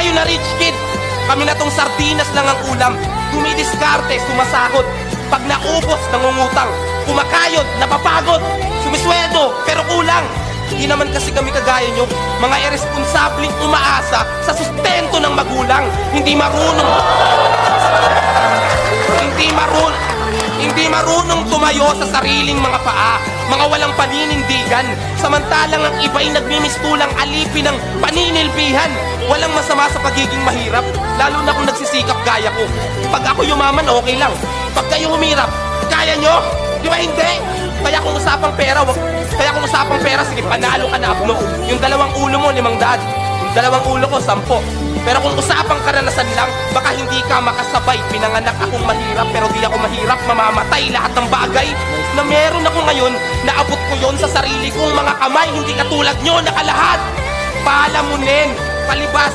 kayo na rich kid. Kami na tong sardinas lang ang ulam. Dumidiskarte, sumasahod. Pag naubos, nangungutang. Kumakayod, napapagod. Sumisweldo, pero kulang. Hindi naman kasi kami kagaya nyo, mga irresponsableng umaasa sa sustento ng magulang. Hindi marunong tumayo sa sariling mga paa, mga walang paninindigan. Samantalang ang iba'y nagmimistulang alipin ng paninilbihan. Walang masama sa pagiging mahirap, lalo na kung nagsisikap gaya ko. Pag ako yumaman, okay lang. Pag kayo humirap, kaya nyo? Di ba hindi? Kaya kung usapang pera, sige, panalo ka na abno. Yung dalawang ulo mo, 500. Yung dalawang ulo ko, 10. Pero kung usapang karanasan lang, baka hindi ka makasabay. Pinanganak akong mahirap, pero di ako mahirap mamamatay. Lahat ng bagay na meron ako ngayon, naabot ko yon sa sarili kong mga kamay. Hindi katulad nyo, nakalahat. Palamunin, palibas